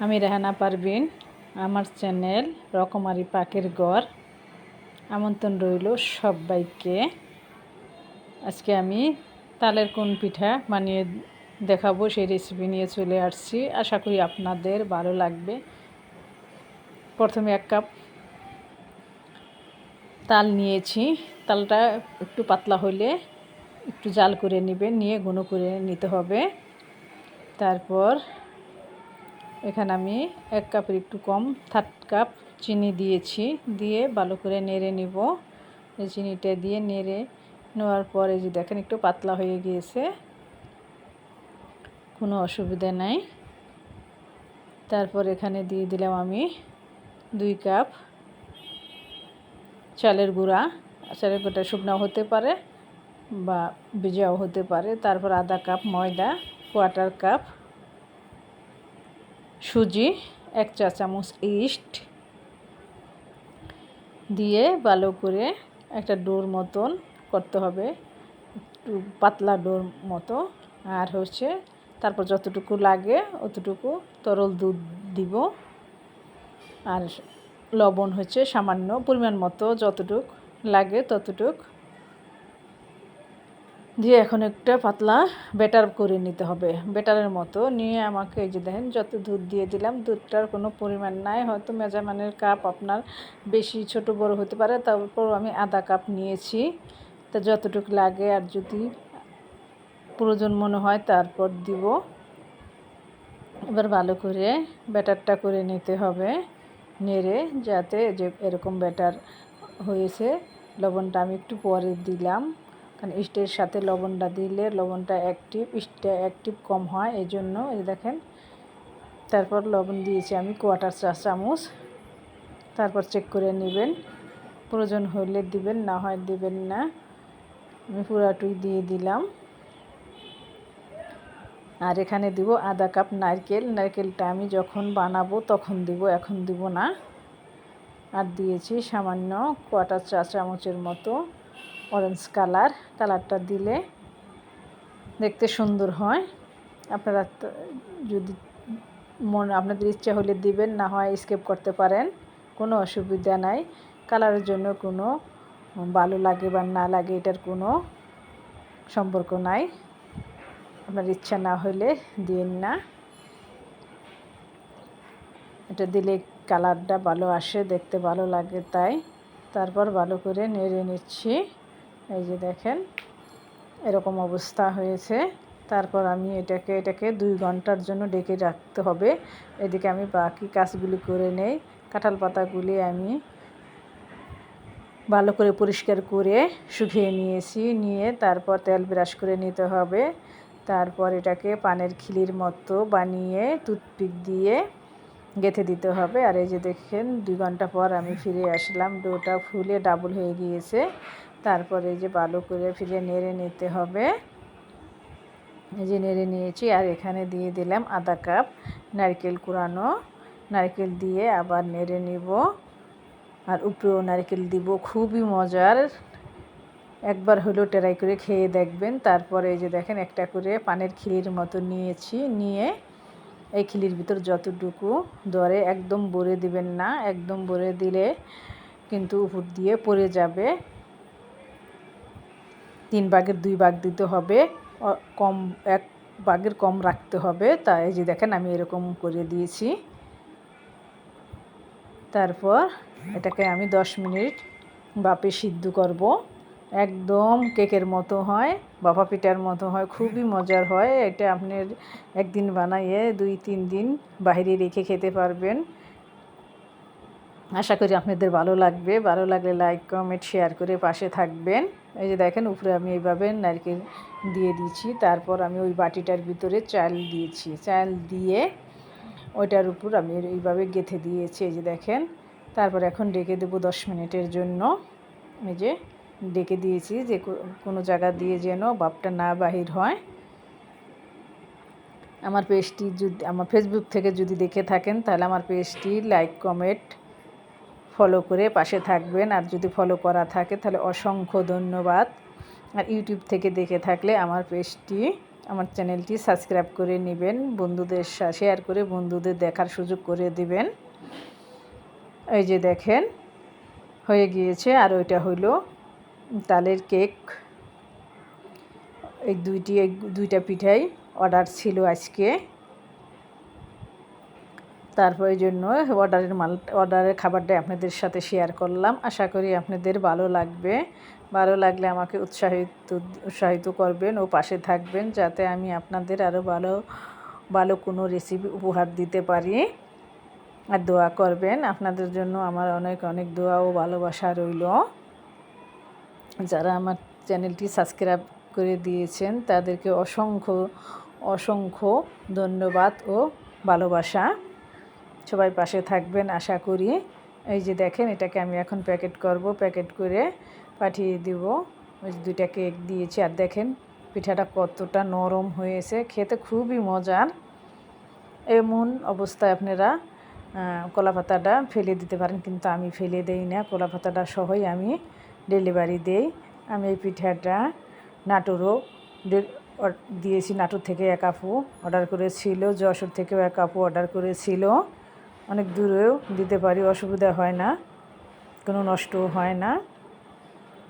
আমি রেহানা পারভিন, আমার চ্যানেল রকমারি পাকের ঘর। আমন্ত্রণ রইল সবাইকে। আজকে আমি তালের কোন পিঠা বানিয়ে দেখাবো, সেই রেসিপি নিয়ে চলে আসছি। আশা করি আপনাদের ভালো লাগবে। প্রথমে 1 কাপ তাল নিয়েছি। তালটা একটু পাতলা হলে একটু জাল করে নেবেন, নিয়ে ঘন করে নিতে হবে। তারপর এখানে আমি 1 কাপের একটু কম 1/3 কাপ চিনি দিয়েছি, দিয়ে ভালো করে নেড়ে নিব। এই চিনিটা দিয়ে নেড়ে নেওয়ার পরে যে দেখেন একটু পাতলা হয়ে গিয়েছে, কোনো অসুবিধা নাই। তারপর এখানে দিয়ে দিলাম আমি 2 কাপ চালের গুঁড়া। চালের গুঁড়াটা শুকনাও হতে পারে বা ভিজাও হতে পারে। তারপর 1/2 কাপ ময়দা, 1/4 কাপ সুজি, 1 চা চামচ ইস্ট দিয়ে ভালো করে একটা ডোর মতন করতে হবে, একটু পাতলা ডোর মতো। আর তারপর যতটুকু লাগে অতটুকু তরল দুধ দিব, আর লবণ সামান্য পরিমাণ মতো, যতটুক লাগে ততটুক দিয়ে এখন একটা পাতলা ব্যাটার করে নিতে হবে। ব্যাটারের মতো নিয়ে আমাকে এই যে দেখেন যত দুধ দিয়ে দিলাম, দুধটার কোনো পরিমাণ নাই, হয়তো মেজারমেন্টের কাপ আপনার বেশি ছোট বড় হতে পারে। তারপর আমি 1/2 কাপ নিয়েছি, তা যতটুকু লাগে, আর যদি প্রয়োজন মনে হয় তারপর দিব। এবার ভালো করে ব্যাটারটা করে নিতে হবে, নেড়ে, যাতে যে এরকম ব্যাটার হয়েছে। লবণটা আমি একটু পরে দিলাম, কারণ ইস্টের সাথে লবণটা দিলে লবণটা ইস্টটা অ্যাক্টিভ কম হয়, এই জন্য। এই দেখেন, তারপর লবণ দিয়েছি আমি 1/4 চা চামচ। তারপর চেক করে নেবেন, প্রয়োজন হলে দিবেন, না হয় দিবেন না। আমি পুরাটুই দিয়ে দিলাম। আর এখানে দিব 1/2 কাপ নারকেল। নারকেলটা আমি যখন বানাবো তখন দিব, এখন দিব না। আর দিয়েছি সামান্য 1/4 চা চামচের মতো অরেঞ্জ কালারটা দিলে দেখতে সুন্দর হয়। আপনারা যদি আপনাদের ইচ্ছা হলে দিবেন, না হয় স্কিপ করতে পারেন, কোনো অসুবিধা নাই। কালারের জন্য কোনো ভালো লাগে বা না লাগে এটার কোনো সম্পর্ক নাই, আপনার ইচ্ছা না হলে দিন না। এটা দিলে কালারটা ভালো আসে, দেখতে ভালো লাগে তাই। তারপর ভালো করে নেড়ে নিচ্ছি। এই যে দেখেন এরকম অবস্থা হয়েছে। তারপর আমি এটাকে 2 ঘন্টার জন্য ঢেকে রাখতে হবে। এদিকে আমি বাকি কাজগুলি করে নেই। কাঁঠাল পাতাগুলি আমি ভালো করে পরিষ্কার করে শুকিয়ে নিয়েছি, নিয়ে তারপর তেল ব্রাশ করে নিতে হবে। তারপর এটাকে পানের খিলির মতো বানিয়ে টুথপিক দিয়ে গেঁথে দিতে হবে। আর এই যে দেখেন 2 ঘন্টা পর আমি ফিরে আসলাম, ডোটা ফুলে ডাবল হয়ে গিয়েছে। তারপরে এই যে ভালো করে ফিরে নেড়ে নিতে হবে। এই যে নেড়ে নিয়েছি, আর এখানে দিয়ে দিলাম 1/2 কাপ নারকেল কুড়ানো। নারকেল দিয়ে আবার নেড়ে নিব, আর উপরেও নারকেল দিব। খুবই মজার, একবার হলেও ট্রাই করে খেয়ে দেখবেন। তারপরে এই যে দেখেন একটা করে পানের খিলির মতো নিয়েছি, নিয়ে এই খিলির ভিতর যতটুকু ধরে একদম ভরে দিবেন না, একদম ভরে দিলে কিন্তু উপর দিয়ে পড়ে যাবে। 3 ভাগের 2 ভাগ দিতে হবে, কম 1 ভাগের কম রাখতে হবে। তাই এই যে দেখেন আমি এরকম করে দিয়েছি। তারপর এটাকে আমি 10 মিনিট ভাপে সিদ্ধ করব। একদম কেকের মতো হয়, ভাপা পিঠার মতো হয়, খুবই মজার হয়। এটা আপনার একদিন বানাইয়ে 2-3 দিন বাইরে রেখে খেতে পারবেন। আশা করি আপনাদের ভালো লাগবে। ভালো লাগলে লাইক, কমেন্ট, শেয়ার করে পাশে থাকবেন। এই যে দেখেন উপরে আমি এইভাবে নারকেল দিয়ে দিয়েছি। তারপর আমি ওই বাটিটার ভিতরে চাল দিয়েছি, চাল দিয়ে ওইটার উপর আমি এইভাবে গেঁথে দিয়েছি। এই যে দেখেন, তারপর এখন ডেকে দেবো 10 মিনিটের জন্য। এই যে ডেকে দিয়েছি, যে কোনো জায়গা দিয়ে যেন ভাপটা না বাহির হয়। আমার পেজটি যদি আমার ফেসবুক থেকে যদি দেখে থাকেন, তাহলে আমার পেজটি লাইক, কমেন্ট, ফলো করে পাশে থাকবেন। আর যদি ফলো করা থাকে তাহলে অসংখ্য ধন্যবাদ। আর ইউটিউব থেকে দেখে থাকলে আমার পেজটি আমার চ্যানেলটি সাবস্ক্রাইব করে নেবেন, বন্ধুদের শেয়ার করে বন্ধুদের দেখার সুযোগ করে দিবেন। এই যে দেখেন হয়ে গিয়েছে। আর ওইটা হইল তালের কেক। এই দুইটা পিঠাই অর্ডার ছিল আজকে। তারপর এই জন্য অর্ডারের খাবারটাই আপনাদের সাথে শেয়ার করলাম। আশা করি আপনাদের ভালো লাগবে। ভালো লাগলে আমাকে উৎসাহিত করবেন ও পাশে থাকবেন, যাতে আমি আপনাদের আরও ভালো কোনো রেসিপি উপহার দিতে পারি। আর দোয়া করবেন, আপনাদের জন্য আমার অনেক অনেক দোয়া ও ভালোবাসা রইল। যারা আমার চ্যানেলটি সাবস্ক্রাইব করে দিয়েছেন তাদেরকে অসংখ্য অসংখ্য ধন্যবাদ ও ভালোবাসা। সবাই পাশে থাকবেন আশা করি। এই যে দেখেন এটাকে আমি এখন প্যাকেট করব, প্যাকেট করে পাঠিয়ে দিব। ওই দুইটা কেক দিয়েছি। আর দেখেন পিঠাটা কতটা নরম হয়েছে, খেতে খুবই মজার। এমন অবস্থায় আপনারা কলা পাতাটা ফেলে দিতে পারেন, কিন্তু আমি ফেলে দেই না, কলা পাতাটা সহই আমি ডেলিভারি দেই। আমি এই পিঠাটা নাটোরও দিয়েছি। নাটোর থেকে এক আপু অর্ডার করেছিল, যশোর থেকেও এক আপু অর্ডার করেছিল। অনেক দূরেও দিতে পারি, অসুবিধা হয় না, কোনো নষ্টও হয় না।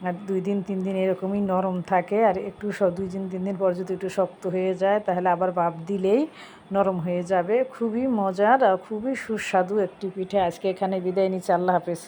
আর 2 দিন 3 দিন এরকমই নরম থাকে। আর একটু 2 দিন 3 দিন পর যদি একটু শক্ত হয়ে যায় তাহলে আবার ভাপ দিলেই নরম হয়ে যাবে। খুবই মজার আর খুবই সুস্বাদু একটি পিঠা। আজকে এখানে বিদায় নিচ্ছি। আল্লাহ হাফেজ।